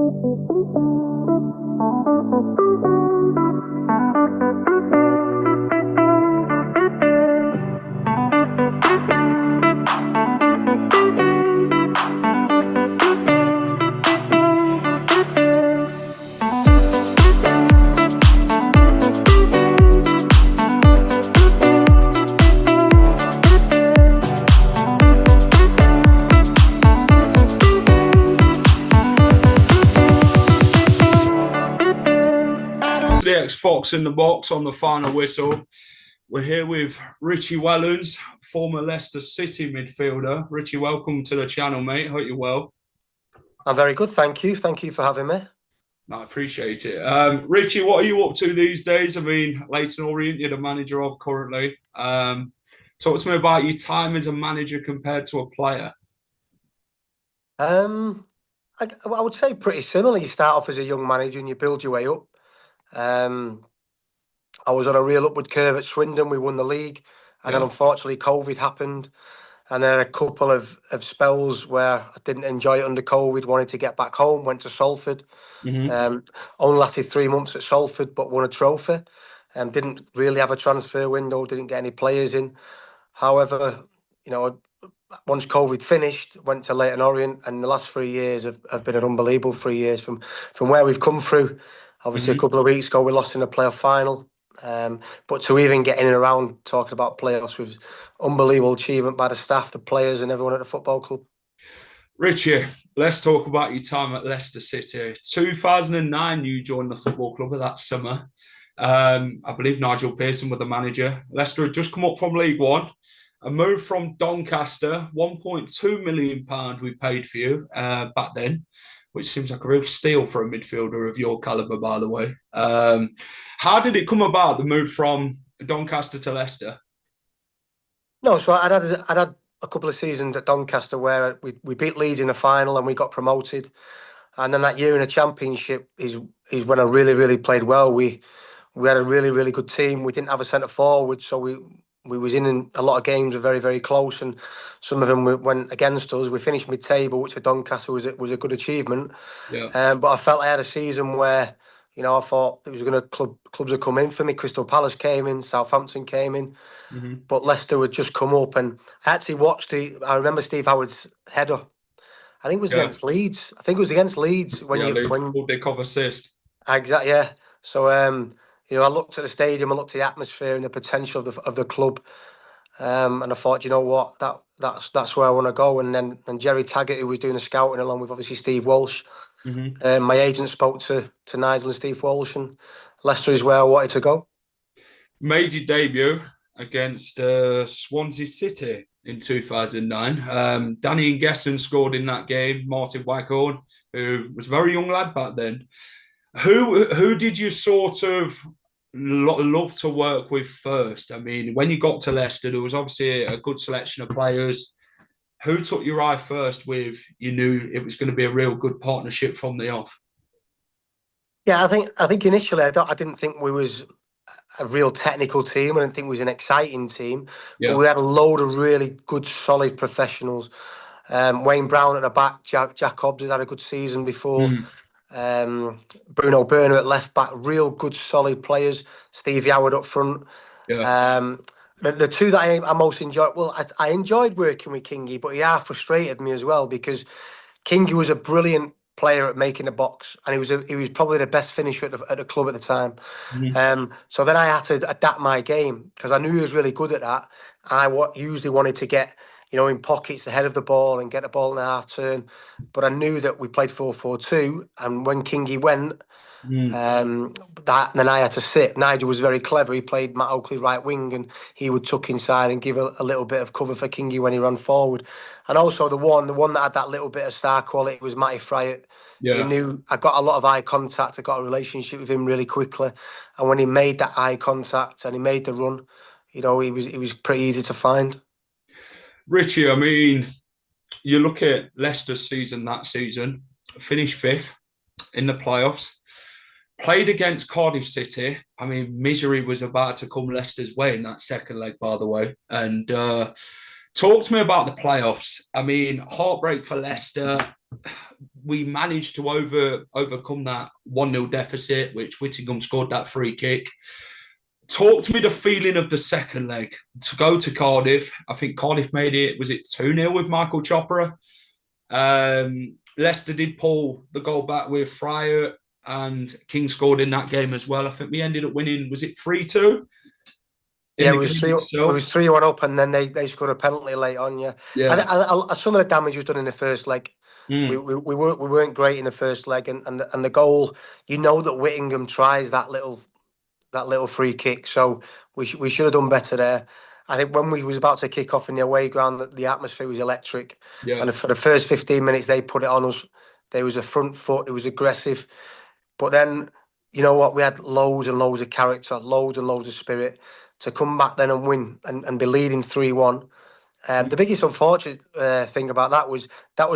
The Fox in the box on the final whistle. We're here with Richie Wellens, former Leicester City midfielder. Richie, welcome to the channel, mate. Hope you're well. I'm very good, thank you. Thank you for having me. No, I appreciate it. Richie, what are you up to these days? I mean, Leyton Orient, you're the manager of currently. Talk to me about your time as a manager compared to a player. I would say pretty similar. You start off as a young manager and you build your way up. I was on a real upward curve at Swindon. We won the league, and then unfortunately COVID happened, and then a couple of spells where I didn't enjoy it under COVID. Wanted to get back home. Went to Salford. Only lasted 3 months at Salford, but won a trophy. Didn't really have a transfer window. Didn't get any players in. However, you know, once COVID finished, went to Leyton Orient, and the last 3 years have been an unbelievable 3 years from where we've come through. Obviously, a couple of weeks ago, we lost in the playoff final. But to even get in and around talking about playoffs was unbelievable achievement by the staff, the players, and everyone at the football club. Richie, let's talk about your time at Leicester City. 2009, you joined the football club that summer. I believe Nigel Pearson was the manager. Leicester had just come up from League One. A move from Doncaster, £1.2 million we paid for you back then, which seems like a real steal for a midfielder of your calibre, by the way. How did it come about, the move from Doncaster to Leicester? No, so I'd had a couple of seasons at Doncaster where we beat Leeds in the final and we got promoted. And then that year in the Championship is when I really played well. We had a really good team. We didn't have a centre forward, so we was in a lot of games were very close, and some of them went against us. We finished mid-table, which for Doncaster was a good achievement. Yeah. But I felt I had a season where, you know, I thought it was going to clubs would come in for me. Crystal Palace came in, Southampton came in, but Leicester had just come up, and I actually watched I remember Steve Howard's header. I think it was against Leeds. when they cover assist. Exactly. Yeah. So you know, I looked at the stadium, I looked at the atmosphere and the potential of the club, and I thought, you know what, that's where I want to go. And then Jerry Taggart, who was doing the scouting along with obviously Steve Walsh, my agent spoke to Nigel and Steve Walsh, and Leicester is where I wanted to go. Made your debut against Swansea City in 2009. Danny Ngesson scored in that game. Martin Waghorn, who was a very young lad back then. Who did you sort of love to work with first? I mean, when you got to Leicester, there was obviously a good selection of players. Who took your eye first with you knew it was going to be a real good partnership from the off? Yeah, I think initially I didn't think we was a real technical team. I didn't think we was an exciting team. Yeah. But we had a load of really good, solid professionals. Wayne Brown at the back, Jack Hobbs had a good season before. Bruno Berner at left back, real good solid players. Steve Howard up front. Yeah. The two that I most enjoyed, well, I enjoyed working with Kingy, but he frustrated me as well, because Kingy was a brilliant player at making a box, and he was probably the best finisher at the club at the time. So then I had to adapt my game, because I knew he was really good at that. I usually wanted to get, you know, in pockets ahead of the ball and get the ball in a half turn. But I knew that we played 4-4-2, and when Kingy went, then I had to sit. Nigel was very clever. He played Matt Oakley right wing, and he would tuck inside and give a little bit of cover for Kingy when he ran forward. And also the one that had that little bit of star quality was Matty Fryatt. Yeah. He knew I got a lot of eye contact. I got a relationship with him really quickly, and when he made that eye contact and he made the run, you know, he was pretty easy to find. Richie, I mean, you look at Leicester's season that season, finished 5th in the playoffs, played against Cardiff City. I mean, misery was about to come Leicester's way in that second leg, by the way. And talk to me about the playoffs. I mean, heartbreak for Leicester. we managed to overcome that 1-0 deficit, which Whittingham scored that free kick. Talk to me the feeling of the second leg to go to Cardiff. I think Cardiff made it, was it 2-0 with Michael Chopra? Leicester did pull the goal back with Fryer, and King scored in that game as well. I think we ended up winning, was it 3-2? Yeah, it was 3-1 up, and then they scored a penalty late on. Yeah. Some of the damage was done in the first leg. We weren't great in the first leg, and the goal. You know that Whittingham tries that little free kick, so we should have done better there. I think when we was about to kick off in the away ground, the atmosphere was electric. Yeah. And for the first 15 minutes, they put it on us. There was a front foot. It was aggressive, but then you know what? We had loads and loads of character, loads and loads of spirit to come back then and win and be leading 3-1. The biggest unfortunate thing about that was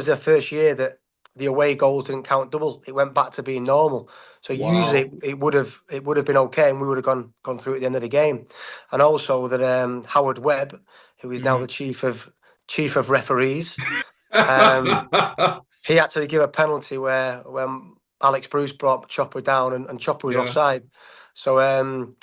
their first year that the away goals didn't count double. It went back to being normal. So usually it would have been okay, and we would have gone through at the end of the game. And also that Howard Webb, who is now the chief of referees, he had to give a penalty where when Alex Bruce brought Chopper down and Chopper was offside. So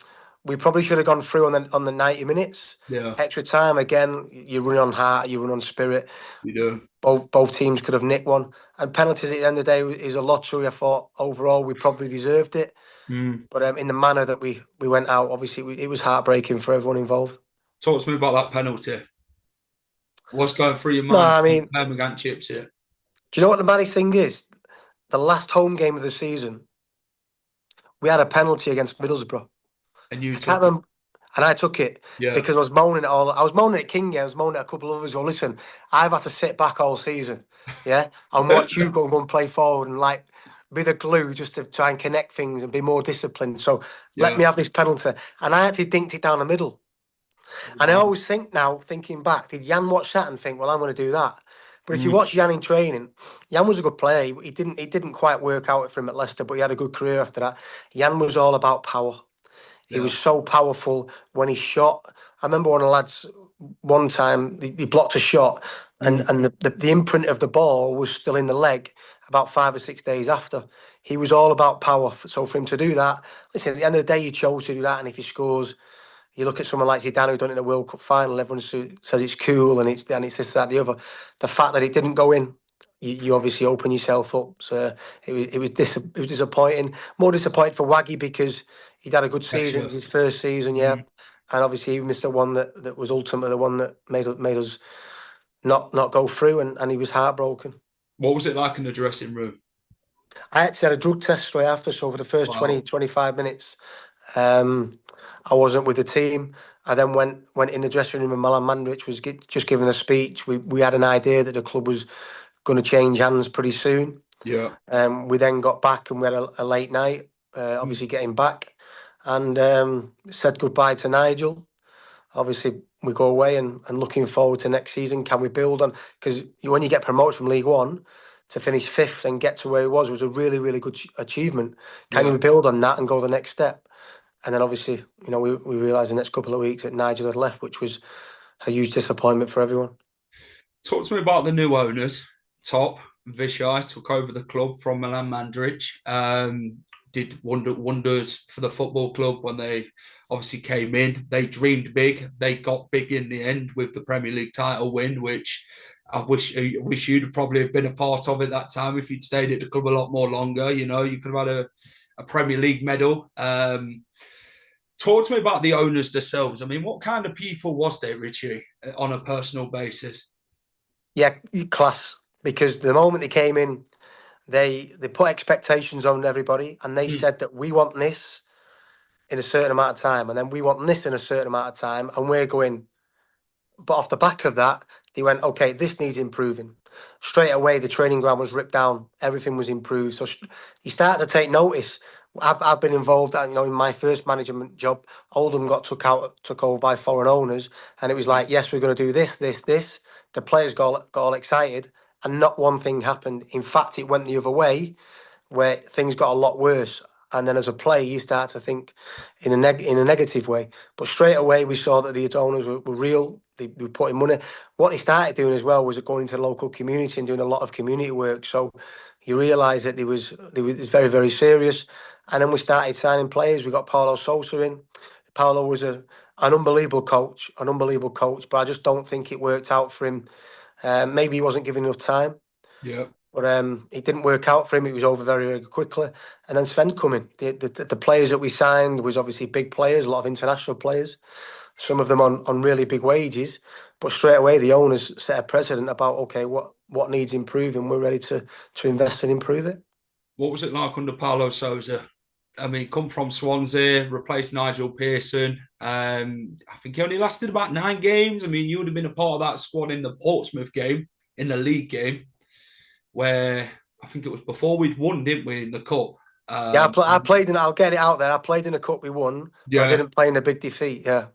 we probably should have gone through on the 90 minutes. Yeah. Extra time again. You run on heart, you run on spirit. You do. Both teams could have nicked one. And penalties at the end of the day is a lottery. I thought overall we probably deserved it. But in the manner that we went out, obviously it was heartbreaking for everyone involved. Talk to me about that penalty. What's going through your mind? No, I mean, Birmingham chips here. Do you know what the maddest thing is? The last home game of the season, we had a penalty against Middlesbrough. And you took it. And I took it because I was moaning at all. I was moaning at King, I was moaning at a couple of others. Well, listen, I've had to sit back all season, and watch you go and play forward and like be the glue just to try and connect things and be more disciplined. So let me have this penalty. And I actually dinked it down the middle. And I always think now, thinking back, did Jan watch that and think, well, I'm going to do that? But if you watch Jan in training, Jan was a good player. He didn't quite work out for him at Leicester, but he had a good career after that. Jan was all about power. He was so powerful when he shot. I remember one of the lads one time, he blocked a shot and the imprint of the ball was still in the leg about 5 or 6 days after. He was all about power. So for him to do that, listen, at the end of the day, he chose to do that. And if he scores, you look at someone like Zidane who done it in a World Cup final, everyone says it's cool and it's this, that, the other. The fact that it didn't go in, you obviously open yourself up. So it was disappointing. More disappointed for Waggy because he'd had a good season. It was his first season, And obviously he missed the one that was ultimately the one that made us not go through, and he was heartbroken. What was it like in the dressing room? I actually had a drug test straight after, so for the first 20-25 minutes, I wasn't with the team. I then went in the dressing room, and Milan Mandaric was just giving a speech. We had an idea that the club was going to change hands pretty soon. Yeah. We then got back and we had a late night, obviously getting back, and said goodbye to Nigel. Obviously, we go away and looking forward to next season. Can we build on? Because when you get promoted from League One to finish 5th and get to where it was a really, really good achievement. Can you build on that and go the next step? And then obviously, we realised the next couple of weeks that Nigel had left, which was a huge disappointment for everyone. Talk to me about the new owners. Top Vishai took over the club from Milan Mandaric. Did wonders for the football club when they obviously came in. They dreamed big. They got big in the end with the Premier League title win, which I wish you'd probably have been a part of at that time if you'd stayed at the club a lot more longer. You could have had a Premier League medal. Talk to me about the owners themselves. I mean, what kind of people was they, Richie, on a personal basis? Yeah, class. Because the moment they came in, they put expectations on everybody, and they said that we want this in a certain amount of time, and then we want this in a certain amount of time, and we're going. But off the back of that, they went, okay, this needs improving. Straight away, the training ground was ripped down. Everything was improved. So you start to take notice. I've been involved, in my first management job. Oldham got took over by foreign owners, and it was like, yes, we're going to do this. The players got all excited, and not one thing happened. In fact, it went the other way, where things got a lot worse. And then as a player, you start to think in a negative way. But straight away, we saw that the owners were real. They were putting money. What he started doing as well was going into the local community and doing a lot of community work. So you realise that it was very, very serious. And then we started signing players. We got Paulo Sousa in. Paulo was an unbelievable coach, but I just don't think it worked out for him. Maybe he wasn't given enough time. Yeah. But it didn't work out for him. It was over very, very quickly. And then Sven coming. The players that we signed was obviously big players, a lot of international players, some of them on really big wages. But straight away, the owners set a precedent about, okay, what needs improving? We're ready to invest and improve it. What was it like under Paulo Sousa? I mean, come from Swansea, replaced Nigel Pearson. I think he only lasted about 9 games. I mean, you would have been a part of that squad in the Portsmouth game, in the league game, where I think it was before we'd won, didn't we, in the cup? Yeah, I played in. I'll get it out there. I played in a cup we won, but I didn't play in a big defeat. Yeah.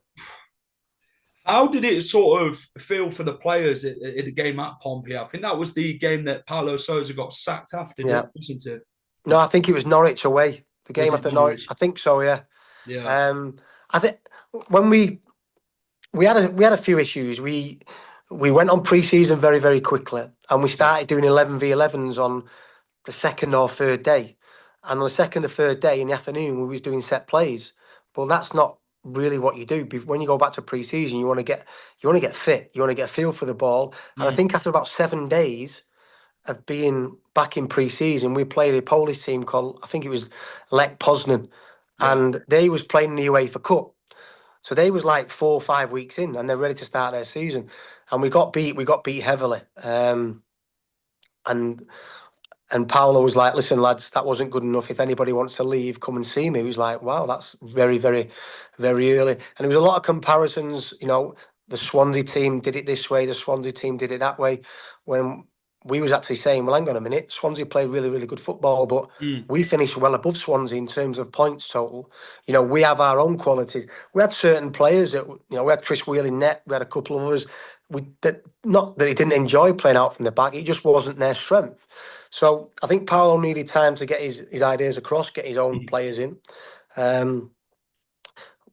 How did it sort of feel for the players in the game at Pompey? I think that was the game that Paulo Sousa got sacked after, wasn't it? No, I think it was Norwich away. The game after Norwich. I think so. Yeah. Yeah. I think when we had a few issues. We went on pre-season very, very quickly, and we started doing 11v11s on the second or third day. And on the second or third day in the afternoon, we was doing set plays. But that's not really what you do. When you go back to pre-season, you want to get fit. You want to get a feel for the ball. And I think after about 7 days of being back in pre-season, we played a Polish team called, I think it was Lech Poznan, and they was playing the UEFA Cup. So they was like 4 or 5 weeks in, and they're ready to start their season. And we got beat. We got beat heavily. And Paulo was like, "Listen, lads, that wasn't good enough. If anybody wants to leave, come and see me." He was like, "Wow, that's very, very, very early." And there was a lot of comparisons. You know, the Swansea team did it this way, the Swansea team did it that way. When we was actually saying, "Well, hang on a minute, Swansea played really, really good football, but we finished well above Swansea in terms of points total. You know, we have our own qualities. We had certain players that, you know, we had Chris Wheel in net, we had a couple of others. Not that he didn't enjoy playing out from the back, it just wasn't their strength." So I think Paulo needed time to get his ideas across, get his own players in.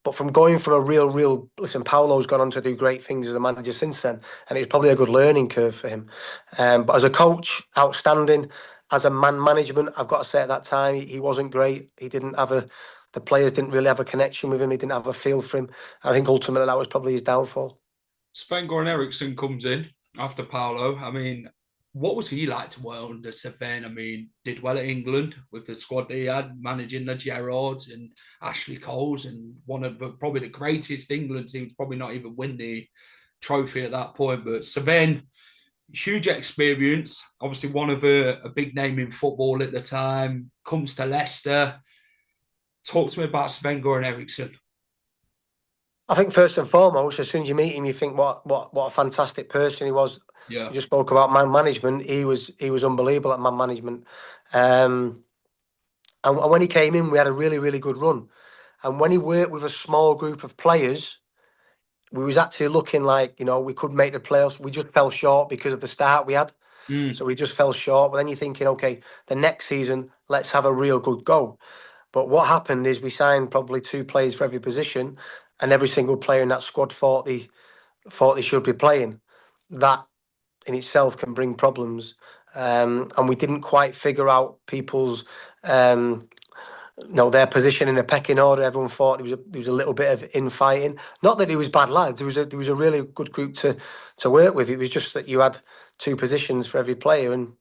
But from going from a real, listen, Paulo's gone on to do great things as a manager since then, and it's probably a good learning curve for him. But as a coach, outstanding. As a man management, I've got to say at that time, he wasn't great. He didn't have the players didn't really have a connection with him. He didn't have a feel for him. I think ultimately that was probably his downfall. Sven-Göran Eriksson comes in after Paulo. I mean, what was he like to work under Sven? I mean, did well at England with the squad that he had, managing the Gerrards and Ashley Coles, and one of probably the greatest England teams, probably not even win the trophy at that point. But Sven, huge experience, obviously one of a big name in football at the time, comes to Leicester. Talk to me about Sven-Göran Eriksson. I think first and foremost, as soon as you meet him, you think what a fantastic person he was. Yeah. You just spoke about man management. He was unbelievable at man management. And when he came in, we had a really, really good run. And when he worked with a small group of players, we was actually looking like, you know, we could make the playoffs. We just fell short because of the start we had. So we just fell short. But then you're thinking, okay, the next season, let's have a real good go. But what happened is we signed probably 2 players for every position, and every single player in that squad thought they should be playing. That in itself can bring problems. And we didn't quite figure out people's their position in the pecking order. Everyone thought there was a little bit of infighting. Not that it was bad lads. There was a really good group to work with. It was just that you had 2 positions for every player, and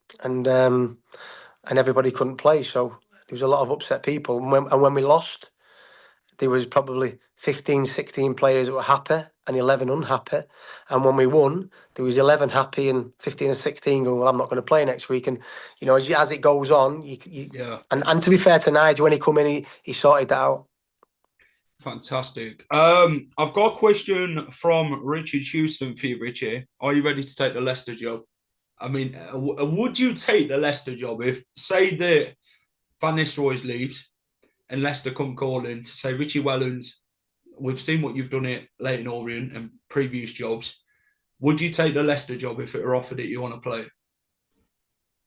everybody couldn't play. So there was a lot of upset people. And when we lost, there was probably 15, 16 players that were happy and 11 unhappy. And when we won, there was 11 happy and 15 or 16 going, "Well, I'm not going to play next week." And, you know, as it goes on, and to be fair to Nigel, when he come in, he sorted that out. Fantastic. I've got a question from Richie Houston for you, Richie. Are you ready to take the Leicester job? I mean, would you take the Leicester job if, say, that Van Nistelrooy leaves and Leicester come calling to say, "Richie Wellens, we've seen what you've done at Leyton Orient and previous jobs. Would you take the Leicester job if it were offered it you want to play?"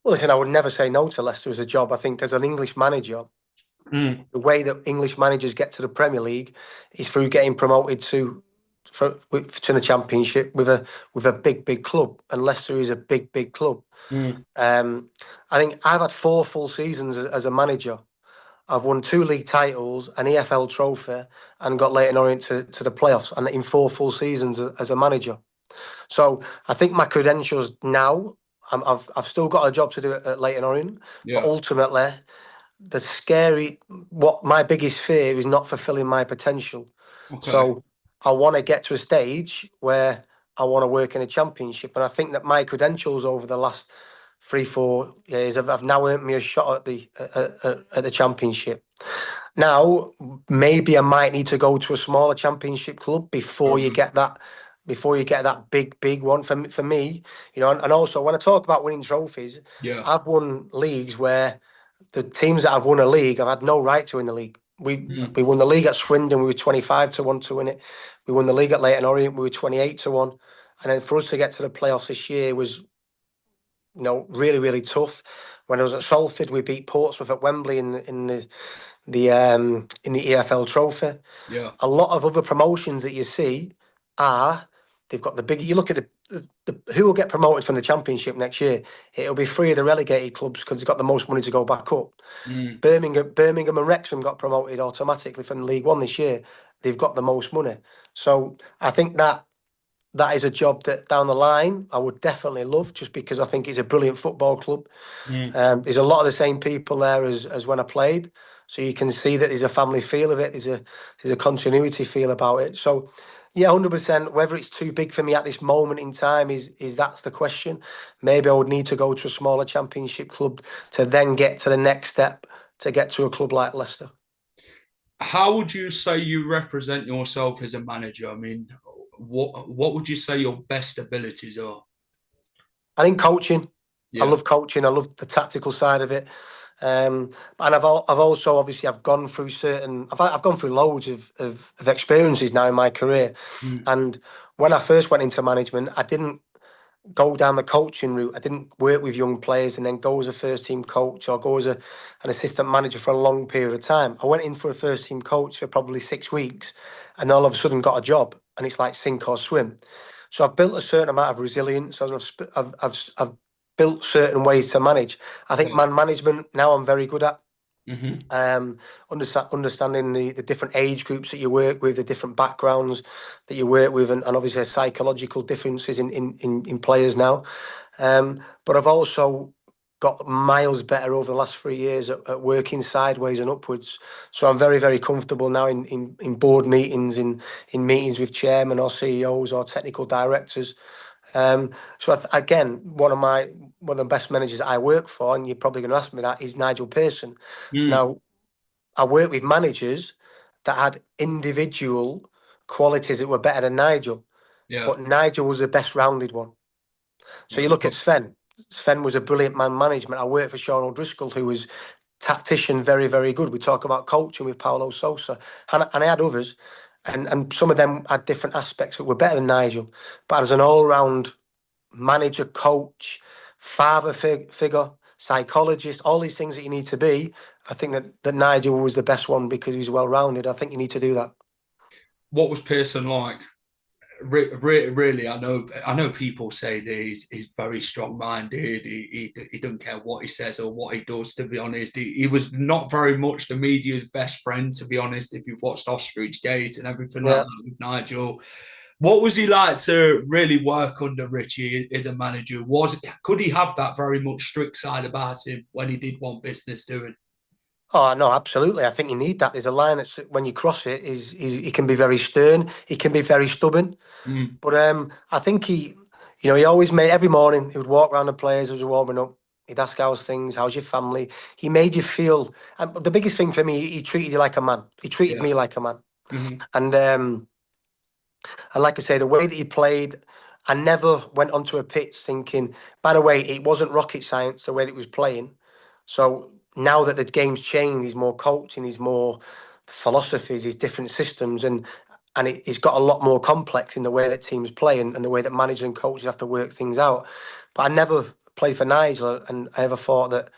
Well, listen, I would never say no to Leicester as a job. I think as an English manager, the way that English managers get to the Premier League is through getting promoted to the Championship with a big club, and Leicester is a big club. I think I've had 4 full seasons as a manager. I've won 2 league titles, an EFL trophy, and got Leyton Orient to the playoffs, and in 4 full seasons as a manager. So I think my credentials now, I've still got a job to do at Leyton Orient, but ultimately, what my biggest fear is not fulfilling my potential. Okay. So I want to get to a stage where I want to work in a Championship, and I think that my credentials over the last 3-4 years have now earned me a shot at the Championship. Now, maybe I might need to go to a smaller Championship club before you get that big one. For me, and also when I talk about winning trophies, I've won leagues where the teams that have won a league, I've had no right to win the league. We won the league at Swindon, we were 25-1 to win it. We won the league at Leyton Orient, we were 28-1. And then for us to get to the playoffs this year was, really tough. When I was at Salford, we beat Portsmouth at Wembley in the EFL trophy. Yeah. A lot of other promotions that you see they've got the big. You look at the who will get promoted from the Championship next year. It'll be 3 of the relegated clubs because they've got the most money to go back up. Birmingham and Wrexham got promoted automatically from League One this year. They've got the most money. So I think that is a job that down the line I would definitely love, just because I think it's a brilliant football club. There's a lot of the same people there as when I played, so you can see that there's a family feel of it. There's a continuity feel about it. So yeah, 100%. Whether it's too big for me at this moment in time is that's the question. Maybe I would need to go to a smaller Championship club to then get to the next step to get to a club like Leicester. How would you say you represent yourself as a manager? I mean, what would you say your best abilities are? I think coaching. Yeah. I love coaching. I love the tactical side of it. And I've also obviously I've gone through loads of experiences now in my career. And when I first went into management, I didn't go down the coaching route. I didn't work with young players and then go as a first team coach or go as an assistant manager for a long period of time. I went in for a first team coach for probably 6 weeks, and all of a sudden got a job, and it's like sink or swim. So I've built a certain amount of resilience. I've built certain ways to manage. I think man management now I'm very good at. Understanding the different age groups that you work with, the different backgrounds that you work with, and obviously psychological differences in players now. But I've also got miles better over the last 3 years at working sideways and upwards. So I'm very, very comfortable now in board meetings, in meetings with chairmen or CEOs or technical directors. So again, one of the best managers I work for, and you're probably going to ask me that, is Nigel Pearson. Now, I work with managers that had individual qualities that were better than Nigel, but Nigel was the best rounded one. So you look at Sven. Sven was a brilliant man management. I worked for Sean O'Driscoll, who was tactician, very, very good. We talk about coaching with Paulo Sousa, and I had others. And some of them had different aspects that were better than Nigel. But as an all-round manager, coach, father figure, psychologist, all these things that you need to be, I think that Nigel was the best one because he's well-rounded. I think you need to do that. What was Pearson like? Really, I know people say that he's very strong-minded. He doesn't care what he says or what he does, to be honest. He was not very much the media's best friend, to be honest, if you've watched Ostrich Gate and everything like that with Nigel. What was he like to really work under Richie as a manager? Could he have that very much strict side about him when he did want business doing? Oh, no, absolutely. I think you need that. There's a line that's when you cross it, he can be very stern. He can be very stubborn. But I think he always made, every morning, he would walk around the players as they were warming up. He'd ask how's things, how's your family? He made you feel, and the biggest thing for me, he treated you like a man. He treated me like a man. And like I say, the way that he played, I never went onto a pitch thinking, by the way, it wasn't rocket science the way that he was playing. So now that the game's changed, he's more coaching, he's more philosophies, he's different systems, and it's got a lot more complex in the way that teams play and the way that managers and coaches have to work things out. But I never played for Nigel, and I ever thought that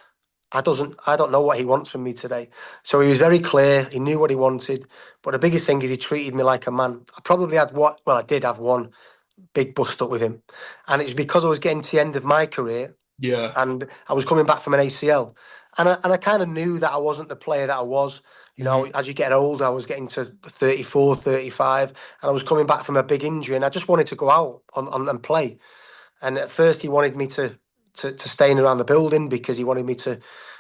I don't know what he wants from me today. So he was very clear. He knew what he wanted. But the biggest thing is he treated me like a man. I did have one big bust up with him. And it was because I was getting to the end of my career. Yeah. And I was coming back from an ACL. And I kind of knew that I wasn't the player that I was. You know, as you get older, I was getting to 34, 35, and I was coming back from a big injury, and I just wanted to go out and play. And at first, he wanted me to stay in around the building because he wanted me to,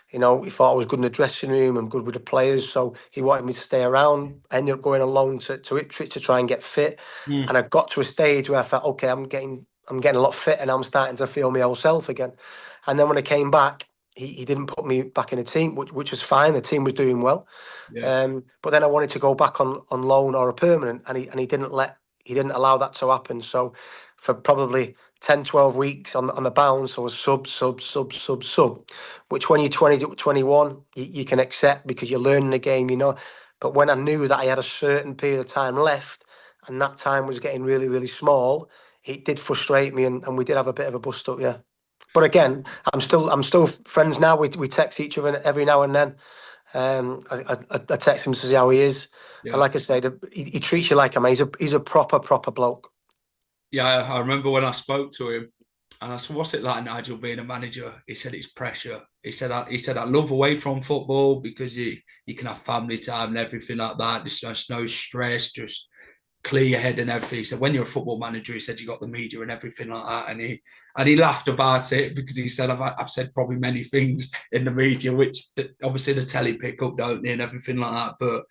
you know, he thought I was good in the dressing room and good with the players. So he wanted me to stay around. I ended up going on loan to Ipswich to try and get fit. And I got to a stage where I felt, okay, I'm getting a lot fit and I'm starting to feel my old self again. And then when I came back, he didn't put me back in the team, which was fine. The team was doing well. Yeah. But then I wanted to go back on loan or a permanent, and he didn't allow that to happen. So for probably 10, 12 weeks on the bounce, I was sub, which when you're 20, 21, you can accept because you're learning the game, you know. But when I knew that I had a certain period of time left and that time was getting really, really small, it did frustrate me, and we did have a bit of a bust up, yeah. But again, I'm still friends now. We text each other every now and then. I text him to see how he is, Yeah. and like I said, he treats you like a man. He's a proper bloke. Yeah, I remember when I spoke to him, and I said, "What's it like, Nigel, being a manager?" He said, "It's pressure." He said, "I love away from football because you can have family time and everything like that. There's just no stress, just clear your head and everything." He said, "When you're a football manager," he said, "you got the media and everything like that." And he laughed about it because he said, "I've said probably many things in the media, which obviously the telly pick up, don't they, and everything like that, but."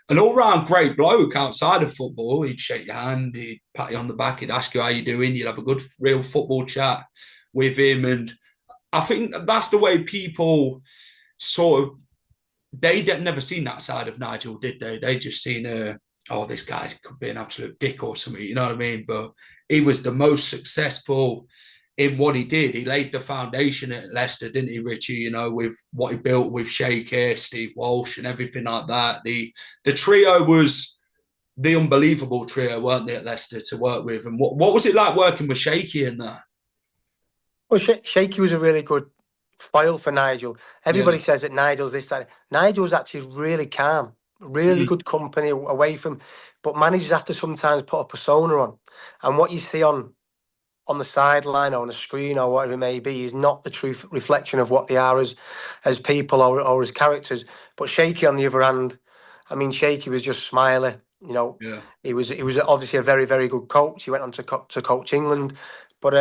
An all-round great bloke outside of football. He'd shake your hand, he'd pat you on the back, he'd ask you how you're doing, you'd have a good real football chat with him. And I think that's the way people sort of, they'd never seen that side of Nigel, did they? They just seen oh, this guy could be an absolute dick or something, you know what I mean? But he was the most successful in what he did. He laid the foundation at Leicester, didn't he, Richie? You know, with what he built with Shaker, Steve Walsh, and everything like that. The trio was the unbelievable trio, weren't they, at Leicester to work with? And what was it like working with Shaky in that? Well, Shaky was a really good foil for Nigel. Everybody says that Nigel's this, that. Nigel's actually really calm, really good company away from, but managers have to sometimes put a persona on. And what you see on the sideline or on a screen or whatever it may be is not the true reflection of what they are as people or as characters. But Shaky, on the other hand, I mean, Shaky was just smiley. You know, he was obviously a very, very good coach. He went on to coach England, but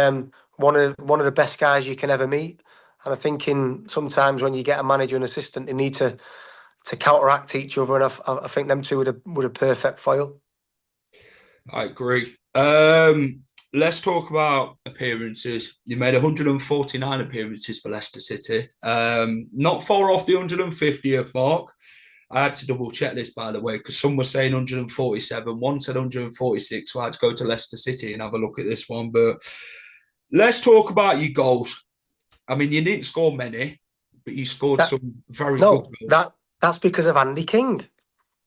one of the best guys you can ever meet. And I think sometimes when you get a manager and assistant, they need to counteract each other. And I think them two were a perfect foil. I agree. Let's talk about appearances. You made 149 appearances for Leicester City. Not far off the 150th mark. I had to double check this, by the way, because some were saying 147, one said 146, so I had to go to Leicester City and have a look at this one. But let's talk about your goals. I mean, you didn't score many, but you scored some very good goals. That's because of Andy King.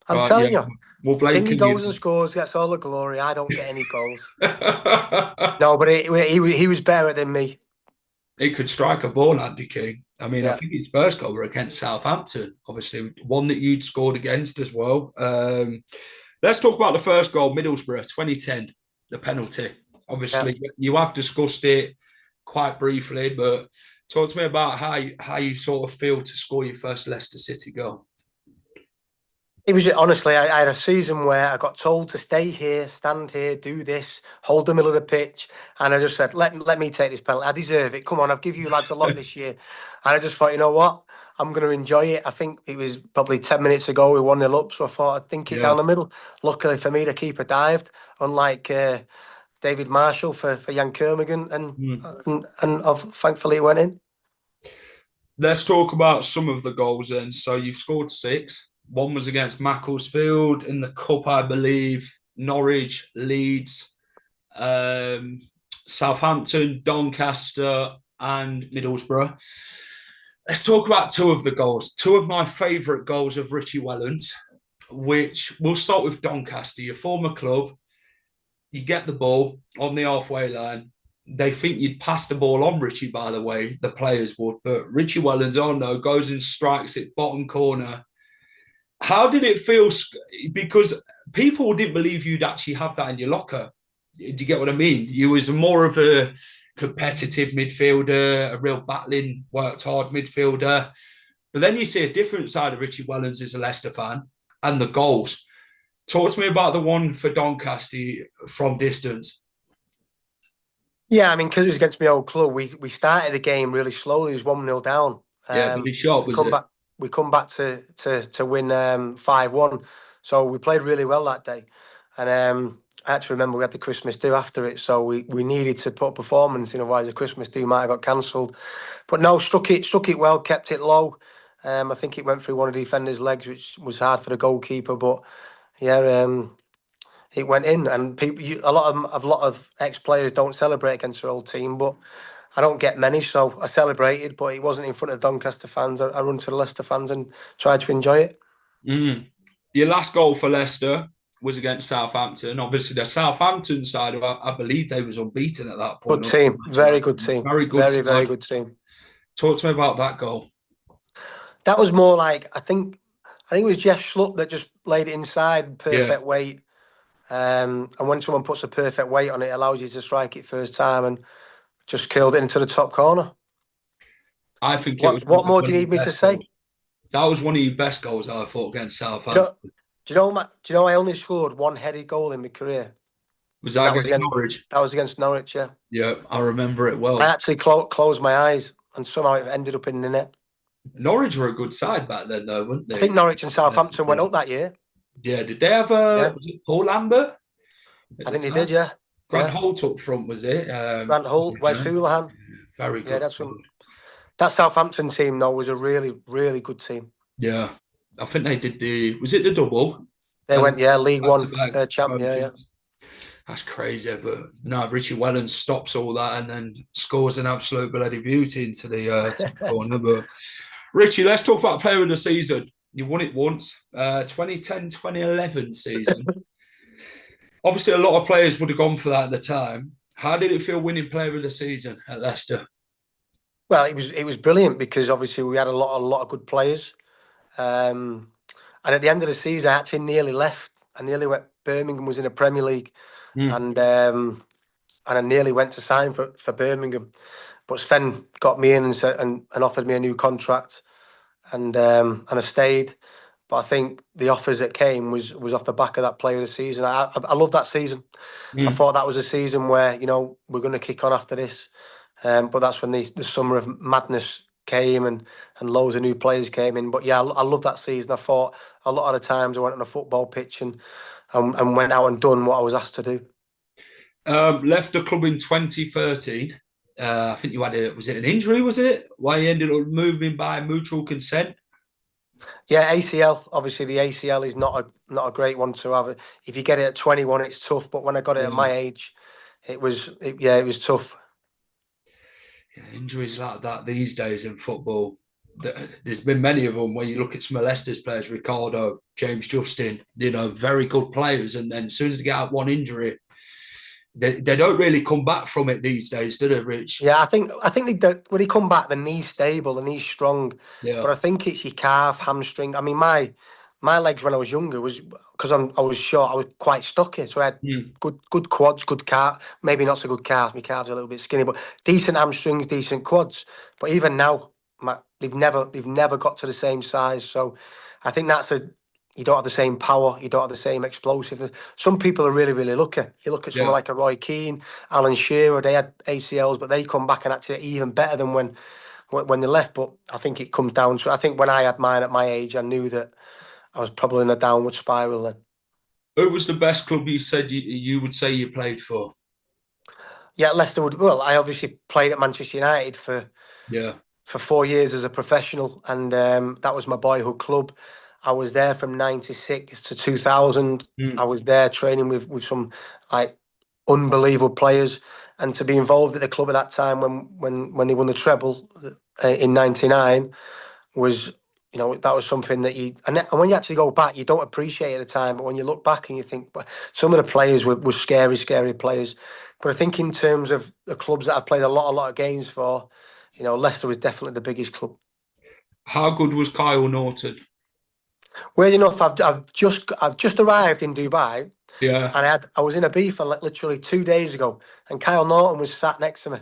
I'm telling you. We'll blame King. He goes and scores, gets all the glory. I don't get any goals. No, but he was better than me. He could strike a ball, Andy King. I mean, I think his first goal were against Southampton, obviously, one that you'd scored against as well. Let's talk about the first goal, Middlesbrough, 2010, the penalty. Obviously, you have discussed it quite briefly, but talk to me about how you sort of feel to score your first Leicester City goal. It was honestly, I had a season where I got told to stay here, stand here, do this, hold the middle of the pitch, and I just said, let me take this penalty. I deserve it. Come on, I've given you lads a lot this year, and I just thought, you know what, I'm going to enjoy it. I think it was probably 10 minutes ago we 1-0 up, so I thought I'd think it down the middle. Luckily for me, the keeper dived, unlike David Marshall for Jan Kermigan, and thankfully it went in. Let's talk about some of the goals then. So you've scored 6. One was against Macclesfield in the Cup, I believe, Norwich, Leeds, Southampton, Doncaster, and Middlesbrough. Let's talk about 2 of the goals. 2 of my favourite goals of Richie Wellens, which we'll start with Doncaster, your former club. You get the ball on the halfway line. they think you'd pass the ball on Richie, by the way, the players would. But Richie Wellens, oh no, goes and strikes it bottom corner. How did it feel? Because people didn't believe you'd actually have that in your locker. Do you get what I mean? You was more of a competitive midfielder, a real battling, worked hard midfielder. But then you see a different side of Richie Wellens as a Leicester fan and the goals. Talk to me about the one for Doncaster from distance. Yeah, I mean, because it was against my old club, we started the game really slowly. It was 1-0 down. Yeah, pretty sharp, was it? We come back to win 5-1. So we played really well that day. And I actually remember we had the Christmas do after it. So we needed to put a performance in, otherwise the Christmas do might have got cancelled. But no, struck it well, kept it low. I think it went through one of the defenders' legs, which was hard for the goalkeeper. But yeah, it went in, and people, a lot of ex-players don't celebrate against their old team, but I don't get many, so I celebrated, but it wasn't in front of Doncaster fans. I run to the Leicester fans and tried to enjoy it. Your last goal for Leicester was against Southampton. Obviously, the Southampton side, I believe they was unbeaten at that point. Good team, very good team, very good team. Talk to me about that goal. That was more like I think it was Jeff Schlupp that just laid it inside, perfect weight. And when someone puts a perfect weight on it, it allows you to strike it first time and just curled it into the top corner. I think it was. What more do you need me to say? That was one of your best goals I thought against Southampton. Do you know I only scored one headed goal in my career? Was that against Norwich? That was against Norwich, yeah. Yeah, I remember it well. I actually closed my eyes and somehow it ended up in the net. Norwich were a good side back then, though, weren't they? I think Norwich and Southampton went up that year. Yeah, did they have Paul Lambert? I think they did, yeah. Grant Holt up front, was it? Grant Holt, Wes Houlihan. Very good. Yeah, that's good. That Southampton team, though, was a really, really good team. Yeah. I think they did was it the double? They went, League One champ, yeah. That's crazy, but no, Richie Wellens stops all that and then scores an absolute bloody beauty into the corner. But Richie, let's talk about player of the season. You won it once, 2010-2011 season. Obviously, a lot of players would have gone for that at the time. How did it feel winning player of the season at Leicester? Well, it was brilliant because obviously we had a lot of good players. And at the end of the season, I actually nearly left. I nearly went. Birmingham was in the Premier League, and I nearly went to sign for Birmingham, but Sven got me in and offered me a new contract, and I stayed. But I think the offers that came was off the back of that player of the season. I love that season. I thought that was a season where we're going to kick on after this, but that's when the summer of madness came and loads of new players came in. But yeah, I love that season. I thought a lot of the times I went on a football pitch and went out and done what I was asked to do. Left the club in 2013. I think you had was it an injury, was it? Why you ended up moving by mutual consent? Yeah, ACL. Obviously, the ACL is not a great one to have. If you get it at 21, it's tough. But when I got it at my age, it was tough. Yeah, injuries like that these days in football, there's been many of them where you look at some of Leicester's players, Ricardo, James Justin, very good players. And then as soon as they get out one injury, they don't really come back from it these days, do they, Rich? Yeah, I think when they come back, the knee's stable, the knee's strong. Yeah. But I think it's your calf, hamstring. I mean, my legs when I was younger was because I was short. I was quite stocky, so I had good quads, good calf. Maybe not so good calves. My calves are a little bit skinny, but decent hamstrings, decent quads. But even now, they've never got to the same size. So I think you don't have the same power, you don't have the same explosiveness. Some people are really, really lucky. You look at someone like a Roy Keane, Alan Shearer, they had ACLs, but they come back and actually even better than when they left. But I think it comes down to, I think when I had mine at my age, I knew that I was probably in a downward spiral then. Who was the best club you said you would say you played for? Yeah, Leicester would. Well, I obviously played at Manchester United for 4 years as a professional, and that was my boyhood club. I was there from 96 to 2000. I was there training with some unbelievable players, and to be involved at the club at that time when they won the treble in 99 was, that was something that and when you actually go back, you don't appreciate it at the time, but when you look back and you think, but some of the players were scary, scary players. But I think in terms of the clubs that I've played a lot of games for, Leicester was definitely the biggest club. How good was Kyle Norton? Weird enough, I've just arrived in Dubai. Yeah. And I was in Ibiza literally 2 days ago, and Kyle Norton was sat next to me.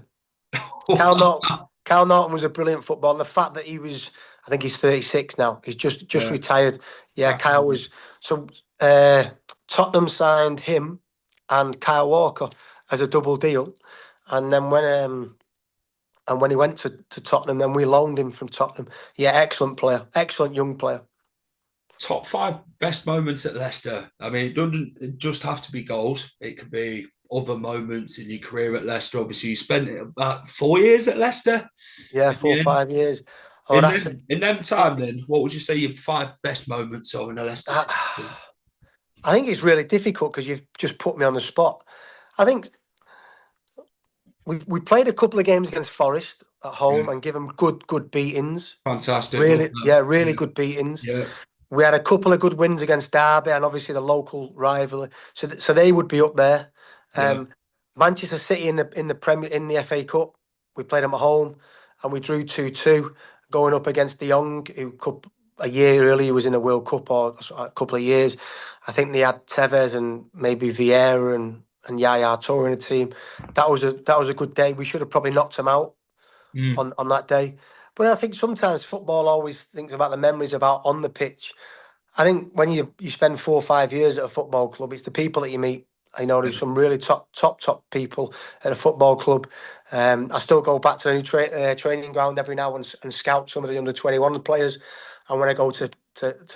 Kyle Norton was a brilliant footballer. The fact that I think he's 36 now. He's just retired. Yeah, Kyle was. So Tottenham signed him and Kyle Walker as a double deal, and then when he went to Tottenham, then we loaned him from Tottenham. Yeah, excellent player, excellent young player. Top 5 best moments at Leicester. I mean, it doesn't just have to be goals. It could be other moments in your career at Leicester. Obviously, you spent about 4 years at Leicester. Yeah, 4 or 5 years. In them time, then, what would you say your 5 best moments are in a Leicester City? I think it's really difficult because you've just put me on the spot. I think we played a couple of games against Forest at home and give them good beatings. Fantastic. Really good beatings. Yeah. We had a couple of good wins against Derby and obviously the local rivalry. So they would be up there. Manchester City in the FA Cup, we played them at home and we drew 2-2, going up against De Jong, who a year earlier was in the World Cup or a couple of years. I think they had Tevez and maybe Vieira and Yaya Toure in the team. That was a good day. We should have probably knocked them out on that day. But I think sometimes football always thinks about the memories about on the pitch. I think when you spend 4 or 5 years at a football club, it's the people that you meet. I know there's some really top people at a football club. I still go back to the new training ground every now and scout some of the under-21 players. And when I go to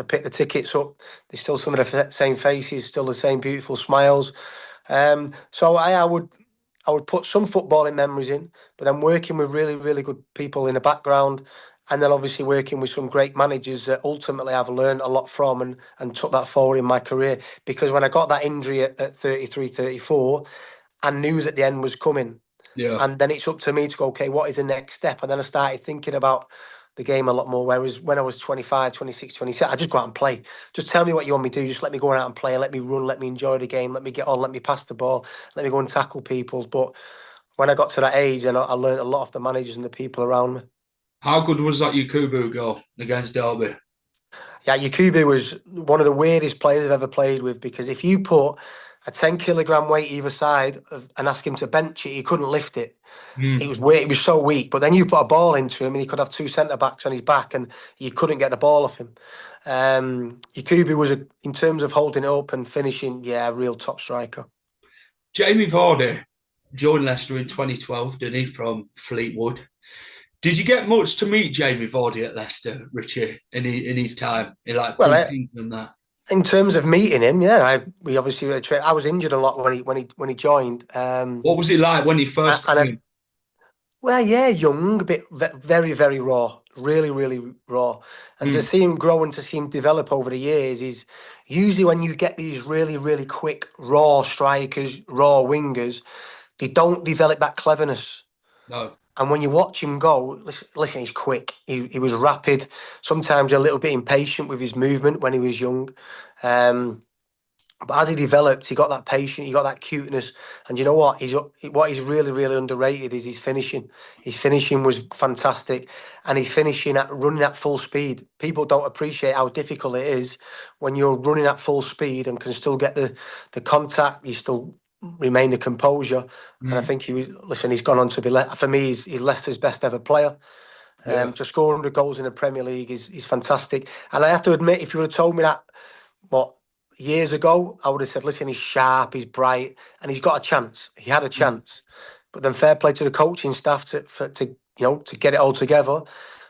pick the tickets up, there's still some of the same faces, still the same beautiful smiles. So I would put some footballing memories in, but then working with really, really good people in the background, and then obviously working with some great managers that ultimately I've learned a lot from and took that forward in my career. Because when I got that injury at 33, 34, I knew that the end was coming. Yeah. And then it's up to me to go, okay, what is the next step? And then I started thinking about the game a lot more. Whereas when I was 25, 26, 27, I just go out and play. Just tell me what you want me to do. Just let me go out and play. Let me run. Let me enjoy the game. Let me get on. Let me pass the ball. Let me go and tackle people. But when I got to that age, and I learned a lot of the managers and the people around me. How good was that Yakubu goal against Derby? Yeah, Yakubu was one of the weirdest players I've ever played with, because if you put a 10-kilogram weight either side and ask him to bench it, he couldn't lift it. It was weird. It was so weak. But then you put a ball into him and he could have 2 centre-backs on his back and you couldn't get the ball off him. Yakubu was, in terms of holding it up and finishing, a real top striker. Jamie Vardy joined Leicester in 2012, didn't he, from Fleetwood? Did you get much to meet Jamie Vardy at Leicester, Richie, in his time, in pre-season and that? In terms of meeting him, we obviously I was injured a lot when he joined. What was it like when he first came? Young, a bit very, very raw, really, really raw. And to see him grow and to see him develop over the years is usually when you get these really, really quick, raw strikers, raw wingers, they don't develop that cleverness. No. And when you watch him go, listen, he's quick. He was rapid, sometimes a little bit impatient with his movement when he was young. But as he developed, he got that patience, he got that cuteness. And you know what? What is really, really underrated is his finishing. His finishing was fantastic. And he's running at full speed. People don't appreciate how difficult it is when you're running at full speed and can still get the contact, you still remain the composure. And I think he's gone on to be, for me, he's Leicester's best ever player. To score 100 goals in the Premier League is fantastic. And I have to admit, if you would have told me that, years ago, I would have said, listen, he's sharp, he's bright, and he's got a chance. He had a chance. But then fair play to the coaching staff to get it all together.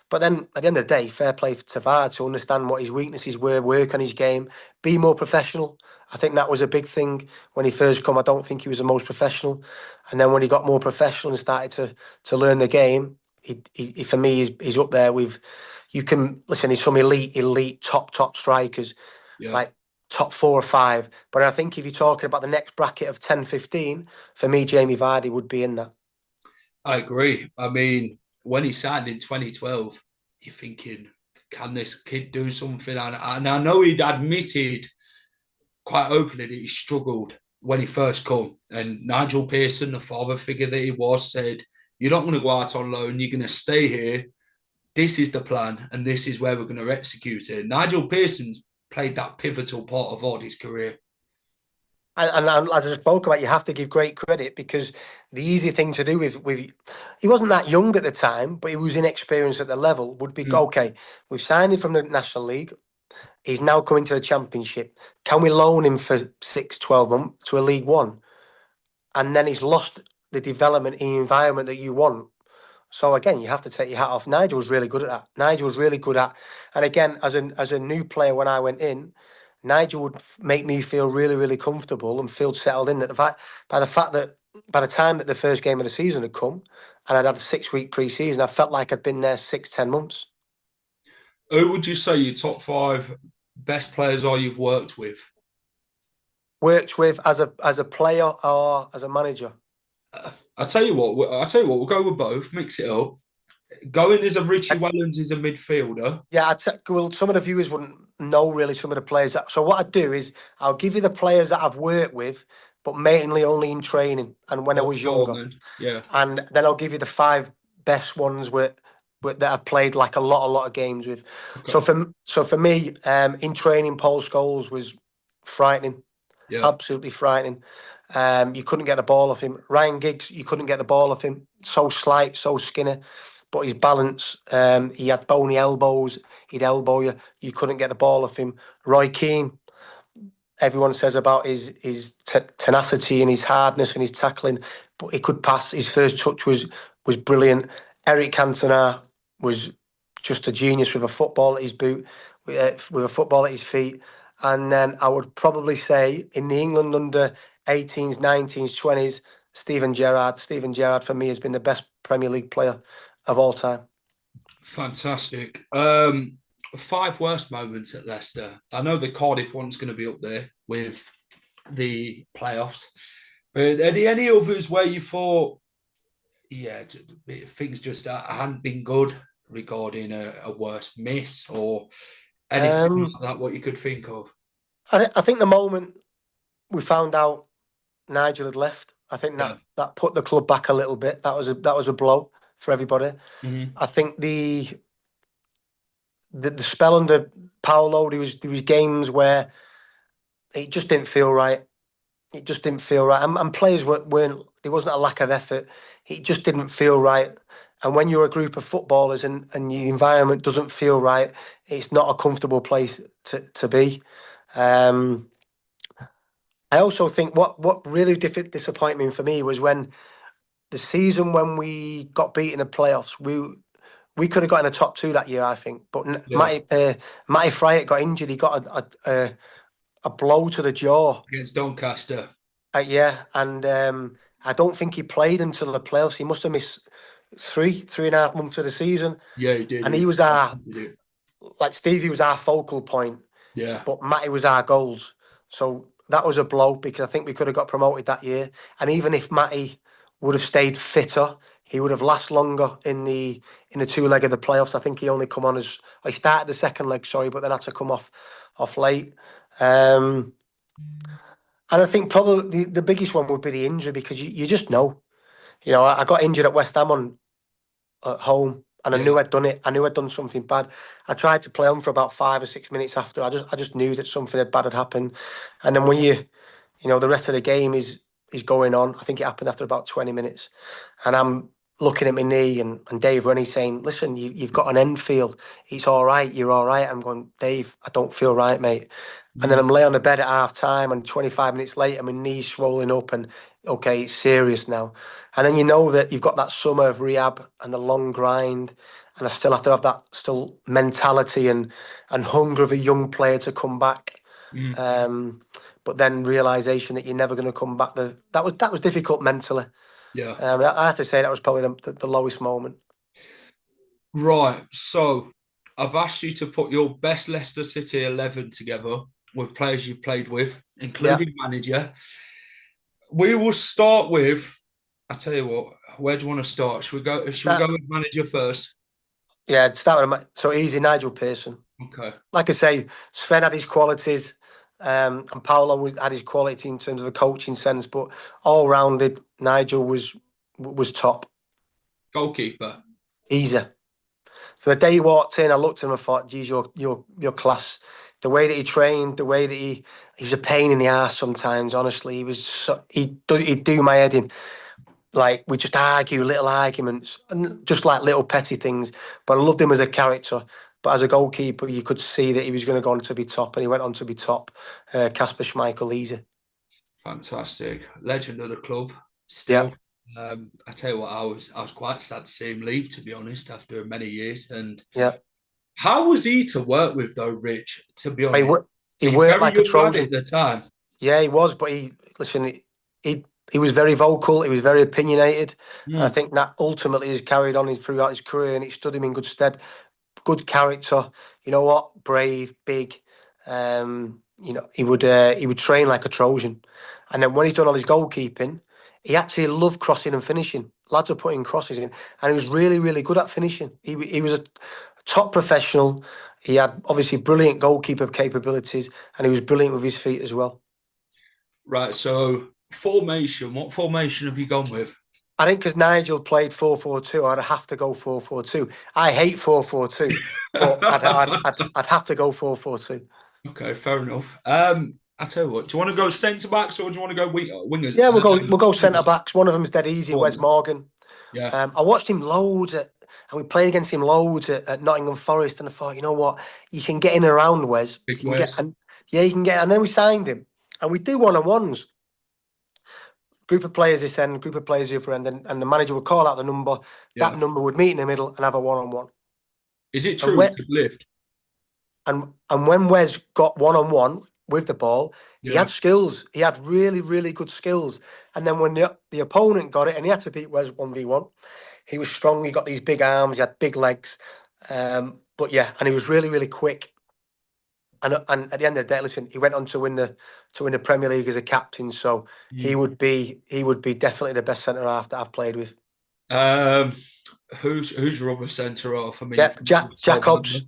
But then at the end of the day, fair play to Vardy to understand what his weaknesses were, work on his game, be more professional. I think that was a big thing when he first come. I don't think he was the most professional. And then when he got more professional and started to learn the game, he for me, he's up there with, you can, listen, he's some elite, top strikers. Like, top 4 or 5. But I think if you're talking about the next bracket of 10, 15, for me, Jamie Vardy would be in that. I agree. I mean, when he signed in 2012, you're thinking, can this kid do something? And I know he'd admitted quite openly that he struggled when he first come. And Nigel Pearson, the father figure that he was, said, "You're not going to go out on loan. You're going to stay here. This is the plan, and this is where we're going to execute it." Nigel Pearson's played that pivotal part of Vardy's career. And as I spoke about, you have to give great credit, because the easy thing to do with he wasn't that young at the time, but he was inexperienced at the level, would be, okay, we've signed him from the National League. He's now coming to the Championship. Can we loan him for 6-12 months to a League One? And then he's lost the development in the environment that you want. So again, you have to take your hat off. Nigel was really good at that. Nigel was really good at, and again, as a new player when I went in, Nigel would make me feel really, really comfortable and feel settled in. That by the time that the first game of the season had come, and I'd had a 6-week pre-season, I felt like I'd been there 6-10 months. Who would you say your top 5 best players are you've worked with? Worked with as a player or as a manager? I'll tell you what. We'll go with both. Mix it up. Going as a Richie Wellens is a midfielder. Yeah, well, some of the viewers wouldn't know really some of the players. So what I do is I'll give you the players that I've worked with, but mainly only in training and when I was younger. Yeah. And then I'll give you the 5 best ones that I've played like a lot of games with. Okay. So for me, in training, Paul Scholes was frightening. Yeah. Absolutely frightening. You couldn't get the ball off him. Ryan Giggs, you couldn't get the ball off him. So slight, so skinny. But his balance, he had bony elbows. He'd elbow you. You couldn't get the ball off him. Roy Keane, everyone says about his tenacity and his hardness and his tackling, but he could pass. His first touch was brilliant. Eric Cantona was just a genius with a football at his boot, with a football at his feet. And then I would probably say in the England under 18s, 19s, 20s, Steven Gerrard. Steven Gerrard for me has been the best Premier League player of all time. Fantastic. 5 worst moments at Leicester. I know the Cardiff one's going to be up there with the playoffs, but are there any others where you thought, yeah, things just hadn't been good regarding a worst miss or anything like that, what you could think of? I think the moment we found out Nigel had left, I think that put the club back a little bit. That was a blow for everybody. Mm-hmm. I think the spell under Paulo, there was games where it just didn't feel right. It just didn't feel right. And players weren't, there wasn't a lack of effort. It just didn't feel right. And when you're a group of footballers and your environment doesn't feel right, it's not a comfortable place to be. I also think what really disappointed me for me was when the season when we got beat in the playoffs, we could have got in the top 2 that year, I think. But Matty Fryatt got injured. He got a blow to the jaw against Doncaster. And I don't think he played until the playoffs. He must have missed 3.5 months of the season. Yeah, he did. And he was like Stevie was our focal point. Yeah. But Matty was our goals. So that was a blow, because I think we could have got promoted that year. And even if Matty would have stayed fitter, he would have lasted longer in the 2 leg of the playoffs. I think he only come on he started the second leg, but then had to come off late. And I think probably the biggest one would be the injury, because you just know. You know, I got injured at West Ham at home, and I knew I'd done it. I knew I'd done something bad. I tried to play on for about 5 or 6 minutes after. I just knew that something bad had happened. And then when the rest of the game is going on, I think it happened after about 20 minutes. And I'm looking at my knee, and Dave Rennie's saying, "Listen, you've got an Enfield. It's all right. You're all right." I'm going, "Dave, I don't feel right, mate." Mm-hmm. And then I'm laying on the bed at half time, and 25 minutes later, my knee's swollen up, and okay, it's serious now. And then you know that you've got that summer of rehab and the long grind, and I still have to have that mentality and hunger of a young player to come back. Mm. But then realization that you're never going to come back. That was difficult mentally. Yeah, I have to say that was probably the lowest moment. Right. So I've asked you to put your best Leicester City 11 together with players you've played with, including manager. We will start with. I tell you what. Where do you want to start? Should we go with manager first? Yeah, start with so easy. Nigel Pearson. Okay. Like I say, Sven had his qualities. And Paulo had his quality in terms of a coaching sense, but all rounded, Nigel was top. Goalkeeper. Easy. So the day he walked in, I looked at him and thought, geez, you're class. The way that he trained, the way that he was a pain in the ass sometimes, honestly. He'd do my head in. Like, we just argue little arguments, and just like little petty things. But I loved him as a character. But as a goalkeeper, you could see that he was going to go on to be top, and he went on to be top. Kasper Schmeichel, easy. Fantastic. Legend of the club, Yeah. still. I tell you what, I was quite sad to see him leave, to be honest, after many years. And Yeah. how was he to work with, though, Rich? To be He, honest, he a worked very like a young lad at Trojan. the time. Yeah, he was, but he was very vocal. He was very opinionated. And I Mm. think that ultimately has carried on throughout his career, and it stood him in good stead. Good character. You know what? Brave, big. He would train like a Trojan, and then when he's done all his goalkeeping, he actually loved crossing and finishing. Lads are putting crosses in, and he was really, really good at finishing. He was a top professional. He had obviously brilliant goalkeeper capabilities, and he was brilliant with his feet as well. Right, so formation. What formation have you gone with? I think because Nigel played 4-4-2, I'd have to go 4-4-2. I hate 4-4-2, but I'd have to go 4-4-2. Okay, fair enough. I tell you what, do you want to go centre backs or do you want to go wingers? Yeah, we'll go centre backs. One of them's dead easy, Go Wes on. Morgan. Yeah, I watched him loads and we played against him loads at Nottingham Forest, and I thought, you know what, you can get in and around Wes. big You can get, Wes. and yeah, you can get. And then we signed him, and we do one-on-ones. Group of players this end, group of players the other end, and the manager would call out the number. That Yeah. number would meet in the middle and have a one-on-one. Is it And true he when could lift? and when Wes got one-on-one with the ball, he Yeah. had skills. He had really, really good skills. And then when the opponent got it, and he had to beat Wes 1v1, he was strong. He got these big arms. He had big legs. But yeah, and he was really, really quick. And at the end of the day, listen, he went on to win the Premier League as a captain. So he Mm. would be definitely the best centre half that I've played with. Who's your other centre half? I mean, Yeah, you've Jack Hobbs.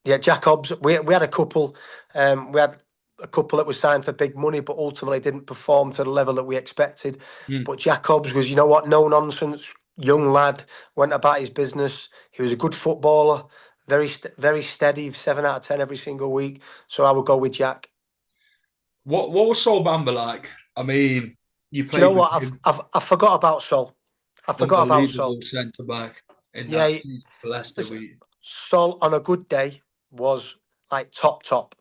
Yeah, Jack Hobbs. We had a couple. We had a couple that was signed for big money, but ultimately didn't perform to the level that we expected. Mm. But Jack Hobbs was, you know what, no nonsense, young lad, went about his business. He was a good footballer, very steady, 7 out of 10 every single week. So I would go with Jack. What was Sol Bamba like? I mean, you Do you know played with what? him, I forgot about Sol. I forgot about Sol. unbelievable centre back in Yeah, that season for Leicester. listen, Sol on a good day was like top.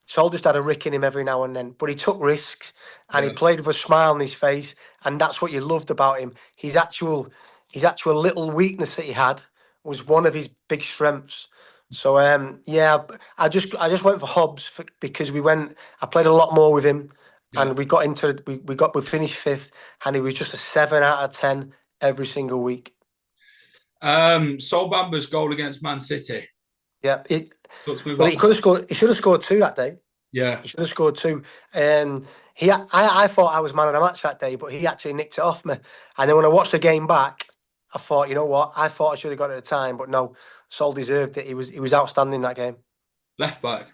Sol just had a rick in him every now and then, but he took risks and he Yeah. played with a smile on his face, and that's what you loved about him. His actual little weakness that he had was one of his big strengths. So yeah, I just went for Hobbs because I played a lot more with him, Yeah. and we finished fifth, and he was just a 7 out of 10 every single week. Sol Bamba's goal against Man City. Yeah, Talk to me well, about he could that. have scored. He should have scored two that day. Yeah. He should have scored two. I thought I was man of the match that day, but he actually nicked it off me. And then when I watched the game back, I thought, you know what? I thought I should have got it at the time, but no, Sol deserved it. He was outstanding that game. Left back.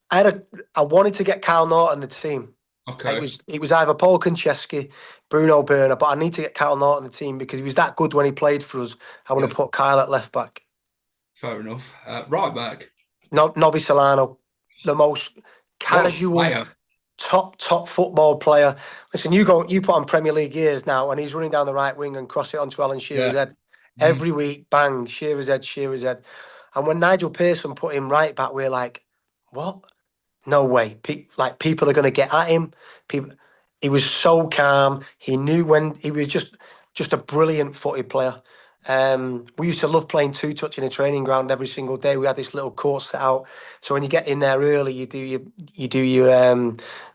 I wanted to get Kyle Norton the team. Okay. It was either Paul Konchesky, Bruno Berner, but I need to get Kyle Norton the team because he was that good when he played for us. I want Yeah. to put Kyle at left back. Fair enough. Right back. Nobby Solano, the most What a casual, player. top football player. Listen, you put on Premier League years now, and he's running down the right wing and cross it onto Alan Shearer's Yeah. head Mm. every week. Bang, Shearer's head. And when Nigel Pearson put him right back, we're like, what? No way. People are going to get at him. People. He was so calm. He knew when he was just a brilliant footy player. We used to love playing two-touch in a training ground every single day. We had this little course set out. So when you get in there early, you do your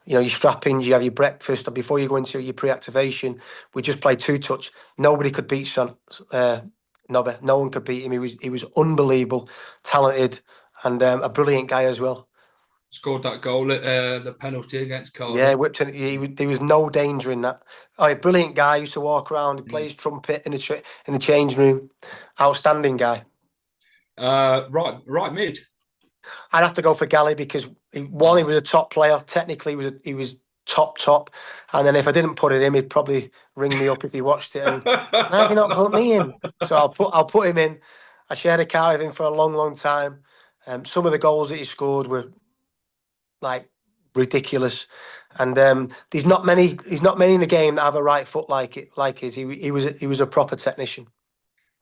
your strap-ins, you have your breakfast, and before you go into your pre-activation, we just play two-touch. Nobody could beat Son. Nobby. No one could beat him. He was unbelievable, talented, and a brilliant guy as well. Scored that goal at the penalty against Yeah, Cardiff. whipped it. There was no danger in that. Oh, a brilliant guy. Used to walk around. He plays trumpet in the change room. Outstanding guy. Right mid. I'd have to go for Gally because he was a top player. Technically, he was top. And then if I didn't put it in, he'd probably ring me up if he watched it. And why have you not put me in? So I'll put him in. I shared a car with him for a long time. Some of the goals that he scored were like ridiculous, and there's not many. There's not many in the game that have a right foot like his. He was a proper technician.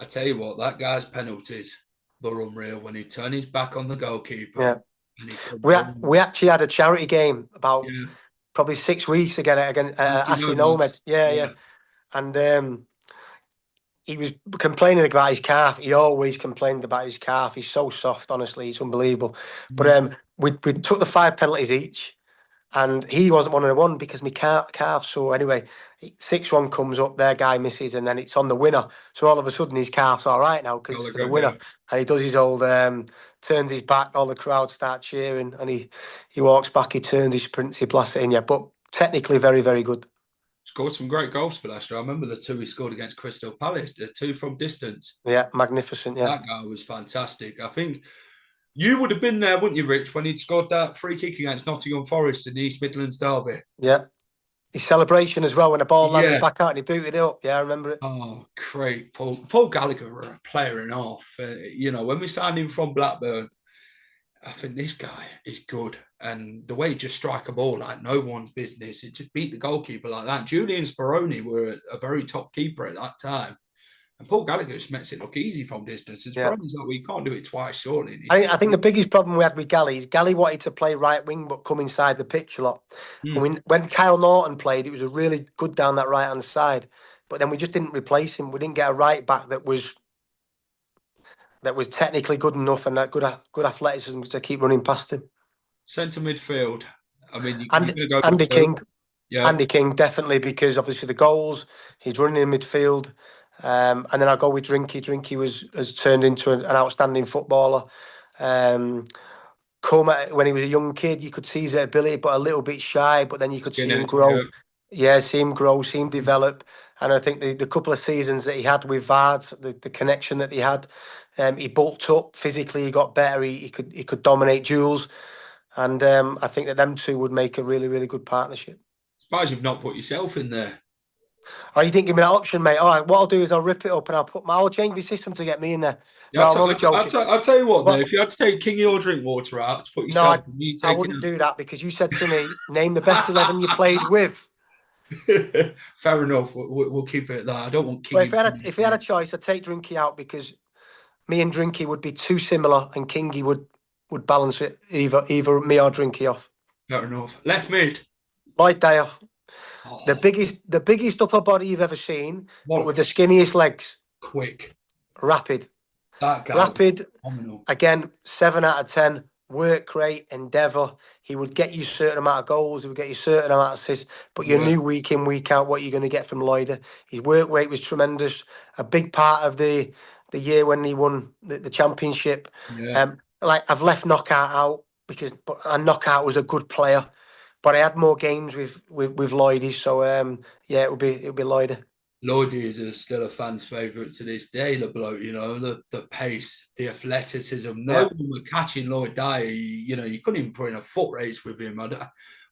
I tell you what, that guy's penalties were unreal when he turned his back on the goalkeeper. Yeah. And we actually had a charity game about probably 6 weeks ago against Ashley Nomad. Yeah. And he was complaining about his calf. He always complained about his calf. He's so soft, honestly. It's unbelievable. But we took the 5 penalties each. And he wasn't one of the one because my calf. So anyway, 6-1 comes up, their guy misses, and then it's on the winner. So all of a sudden his calf's all right now because it's for the winner. And he does his old, turns his back, all the crowd start cheering, and he walks back, he turns, he sprints, he blasts it in. Yeah, but technically very, very good. Scored some great goals for Leicester. I remember the 2 he scored against Crystal Palace, the 2 from distance. Yeah, magnificent. Yeah, that guy was fantastic. I think you would have been there, wouldn't you, Rich, when he'd scored that free kick against Nottingham Forest in the East Midlands derby? Yeah. His celebration as well when the ball landed back out and he booted it up. Yeah, I remember it. Oh, great. Paul Gallagher were a player and off. When we signed him from Blackburn, I think this guy is good. And the way he just strike a ball like no one's business, it just beat the goalkeeper like that. Julian Speroni were a very top keeper at that time. And Paul Gallagher just makes it look easy from distance. And Speroni's like, we can't do it twice, surely. I think the biggest problem we had with Gally is Gally wanted to play right wing but come inside the pitch a lot. And when Kyle Norton played, it was a really good down that right-hand side. But then we just didn't replace him. We didn't get a right back that was technically good enough and that good athleticism to keep running past him. Centre midfield. I mean, Andy King. Yeah. Andy King, definitely, because obviously the goals, he's running in midfield. And then I'll go with Drinky. Drinky has turned into an outstanding footballer. When he was a young kid, you could see his ability, but a little bit shy, but then you could see him grow. Yeah, see him grow, see him develop. And I think the couple of seasons that he had with Vards, the connection that he had, he bulked up physically, he got better, he could dominate duels. And I think that them two would make a really, really good partnership. Surprised you've not put yourself in there. Oh, you didn't give me that option, mate. All right, what I'll do is I'll rip it up and I'll change the system to get me in there. Yeah, no, I'm only joking. I'll tell you what, though, if you had to take Kingy or Drinkwater out to put yourself in, I wouldn't do that because you said to me, name the best 11 you played with. Fair enough. We'll keep it at that. I don't want Kingy. Well, if we had a choice, I'd take Drinky out because me and Drinky would be too similar and Kingy would balance it, either me or Drinky off. Fair enough. Left mid. Lloyd Dyer. Oh. The biggest upper body you've ever seen, but with the skinniest legs. Quick. Rapid. That guy. Rapid. Phenomenal. Again, 7 out of 10. Work rate, endeavour. He would get you a certain amount of goals. He would get you a certain amount of assists. But you knew week in, week out what you're going to get from Lloyd. His work rate was tremendous. A big part of the year when he won the championship. Yeah. I've left Knockout out because Knockout was a good player. But I had more games with Lloydie, so it would be Lloydie. Lloydie is still a fan's favourite to this day. The bloke, the pace, the athleticism. No one were catching Lloyd Dyer. You couldn't even put in a foot race with him.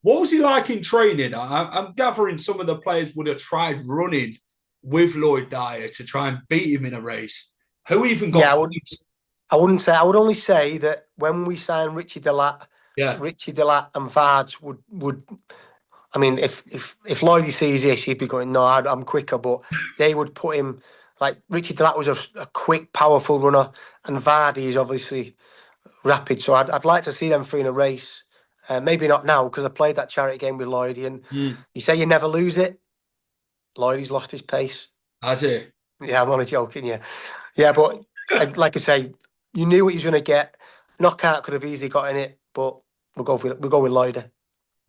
What was he like in training? I'm gathering some of the players would have tried running with Lloyd Dyer to try and beat him in a race. Who even got? I wouldn't say. I would only say that when we signed Richie Delat. Yeah, Richie Delat and Vards would. I mean, if Lloydie sees this, he'd be going, "No, I'm quicker." But they would put him like Richie Delat was a quick, powerful runner, and Vardy is obviously rapid. So I'd like to see them three in a race. Maybe not now because I played that charity game with Lloydie, and you say you never lose it. Lloydie's lost his pace. Has he? Yeah, I'm only joking. Yeah, but like I say, you knew what you were going to get. Knockout could have easily got in it, but. We'll go with Lloyd.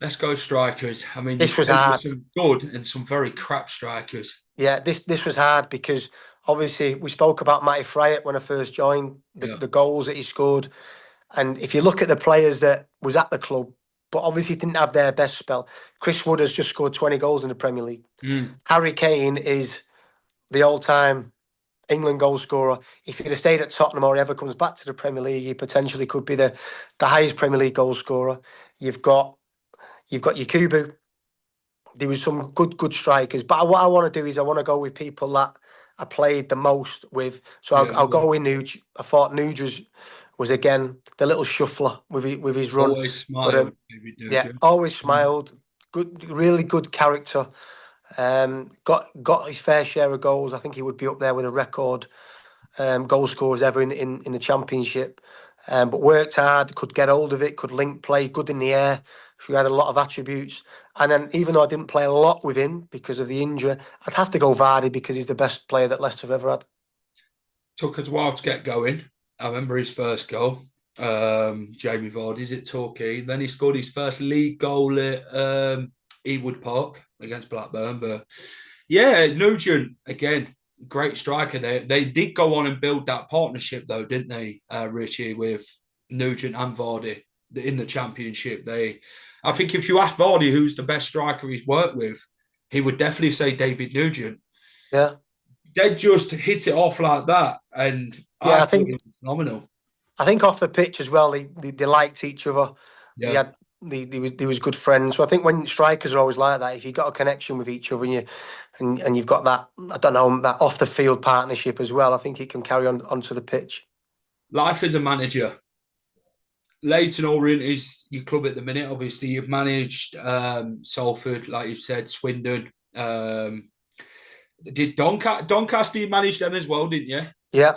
Let's go strikers. I mean, this was hard. Some good and some very crap strikers. Yeah, this was hard because obviously we spoke about Matty Fryatt when I first joined, the goals that he scored. And if you look at the players that was at the club, but obviously didn't have their best spell, Chris Wood has just scored 20 goals in the Premier League. Harry Kane is the all-time England goal scorer. If he'd have stayed at Tottenham or he ever comes back to the Premier League, he potentially could be the highest Premier League goal scorer. You've got Yakubu. There was some good strikers, but what I want to do is I want to go with people that I played the most with. So I'll go with Nuge. I thought Nuge was again the little shuffler with his run. Always smiled. But, always smiled. Good, really good character. Got his fair share of goals. I think he would be up there with a record goal scorers ever in the Championship. But worked hard, could get hold of it, could link play, good in the air. She had a lot of attributes. And then even though I didn't play a lot with him because of the injury, I'd have to go Vardy because he's the best player that Leicester have ever had. Took us a while to get going. I remember his first goal. Jamie Vardy's at Torquay. Then he scored his first league goal at Ewood Park against Blackburn. But yeah, Nugent, again, great striker. They did go on and build that partnership though, didn't they, Richie, with Nugent and Vardy in the Championship. I think if you ask Vardy who's the best striker he's worked with, he would definitely say David Nugent. Yeah. They just hit it off like that. And I think it was phenomenal. I think off the pitch as well, they liked each other. Yeah. They was good friends. So I think when strikers are always like that, if you've got a connection with each other and you've got that, I don't know, that off the field partnership as well, I think it can carry on onto the pitch. Life as a manager. Leyton Orient is your club at the minute. Obviously, you've managed Salford, like you've said, Swindon. Did Doncaster, you managed them as well, didn't you? Yeah.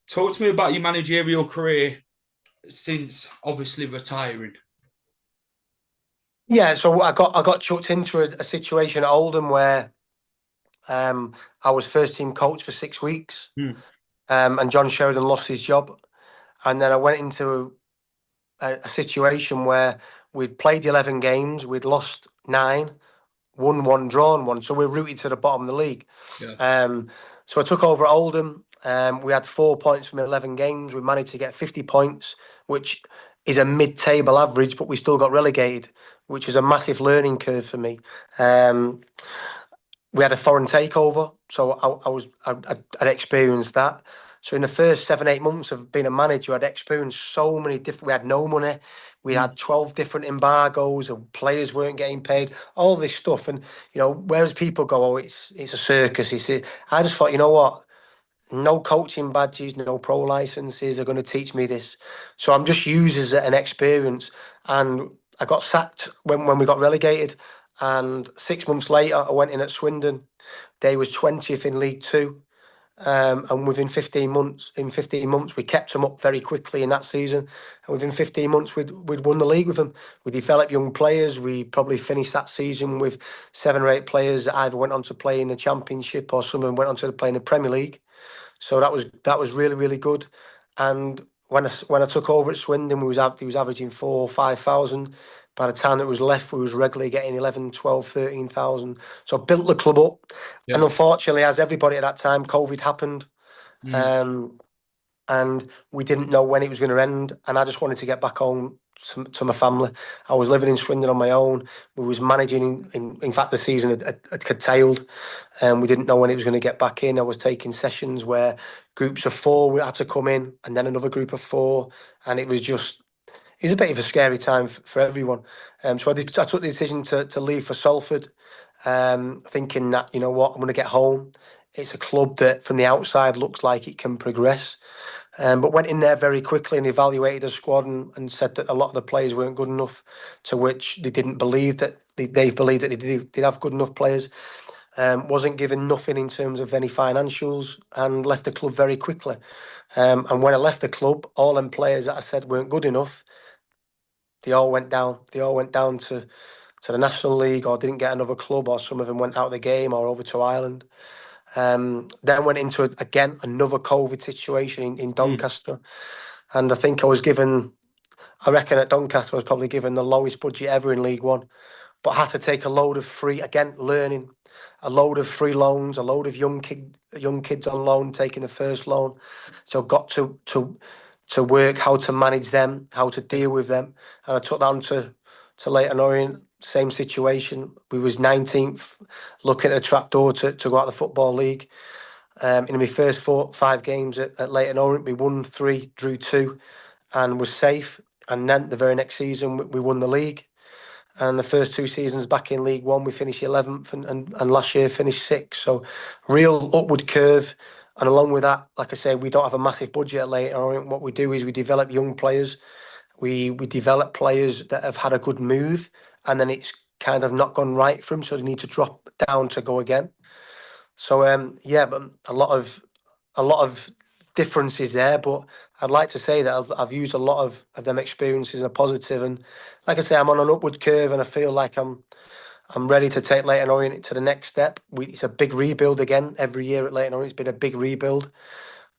Talk to me about your managerial career since obviously retiring. Yeah, so I got chucked into a situation at Oldham where I was first team coach for 6 weeks, and John Sheridan lost his job. And then I went into a situation where we'd played 11 games, we'd lost 9, won 1, drawn 1. So we're rooted to the bottom of the league. Yeah. So I took over at Oldham. We had 4 points from 11 games. We managed to get 50 points, which is a mid-table average, but we still got relegated, which is a massive learning curve for me. We had a foreign takeover, so I'd experienced that. So in the first 7-8 months of being a manager, I'd experienced so many different. We had no money. We had 12 different embargoes, and players weren't getting paid. All this stuff, and whereas people go, "Oh, it's a circus." I just thought, you know what? No coaching badges, no pro licenses are going to teach me this. So I'm just using it as an experience. And I got sacked when we got relegated. And 6 months later, I went in at Swindon. They was 20th in League Two. And within 15 months, we kept them up very quickly in that season. And within 15 months, we'd won the league with them. We developed young players. We probably finished that season with 7 or 8 players that either went on to play in the Championship or some of them went on to play in the Premier League. So that was really, really good. And when I took over at Swindon, he was averaging 4,000 or 5,000. By the time that was left, we was regularly getting 11, 12, 13,000. So I built the club up. Yeah. And unfortunately, as everybody at that time, COVID happened. And we didn't know when it was going to end. And I just wanted to get back home to my family. I was living in Swindon on my own. We was managing. In fact, the season had curtailed, and we didn't know when it was going to get back in. I was taking sessions where groups of 4 we had to come in, and then another group of 4, and it was a bit of a scary time for everyone. So I took the decision to leave for Salford, thinking that, you know what, I'm going to get home. It's a club that from the outside looks like it can progress. But went in there very quickly and evaluated the squad and said that a lot of the players weren't good enough, to which they didn't believe that they believed that they did have good enough players. Wasn't given nothing in terms of any financials and left the club very quickly. And when I left the club, all them players that I said weren't good enough, they all went down. They all went down to the National League or didn't get another club, or some of them went out of the game or over to Ireland. Then went into another COVID situation in Doncaster, and I think I reckon at Doncaster I was probably given the lowest budget ever in League One, but had to take a load of free loans, a load of young kids on loan, taking the first loan. So got to work how to manage them, how to deal with them, and I took that on to Leyton Orient. Same situation. We was 19th, looking at a trapdoor to go out the Football League. In my first 4-5 games at Leyton Orient, we won 3, drew 2, and was safe. And then the very next season, we won the league. And the first 2 seasons back in League One, we finished 11th, and last year finished 6th. So real upward curve. And along with that, like I said, we don't have a massive budget at Leyton Orient. What we do is we develop young players. We develop players that have had a good move, and then it's kind of not gone right for them, so they need to drop down to go again. So yeah, but a lot of differences there. But I'd like to say that I've used a lot of them experiences in a positive, and like I say, I'm on an upward curve, and I feel like I'm ready to take Leyton Orient to the next step. It's a big rebuild again every year at Leyton Orient. It's been a big rebuild,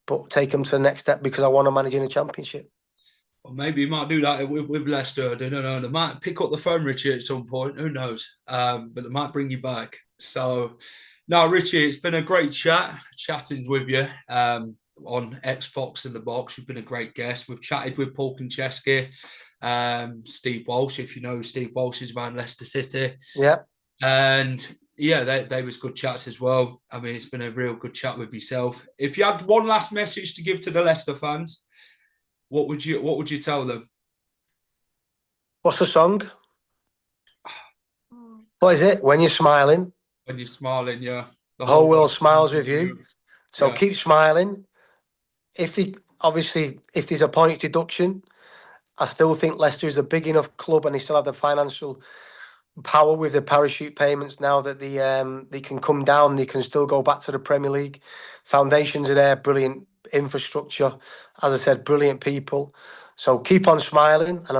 but take them to the next step because I want to manage in a championship. Well, maybe you might do that with Leicester. I don't know. They might pick up the phone, Richie, at some point. Who knows? But they might bring you back. So, no, Richie, it's been a great chatting with you on X Fox in the Box. You've been a great guest. We've chatted with Paul Konchesky, Steve Walsh, if you know Steve Walsh is around Leicester City. Yeah. And yeah, they was good chats as well. I mean, it's been a real good chat with yourself. If you had one last message to give to the Leicester fans, what would you tell them? What's the song? What is it? When You're Smiling. When you're smiling, yeah. The whole world smiles with you. So yeah. Keep smiling. If there's a points deduction, I still think Leicester is a big enough club, and they still have the financial power with the parachute payments now that they can come down. They can still go back to the Premier League. Foundations are there, brilliant infrastructure. As I said, brilliant people. So keep on smiling. And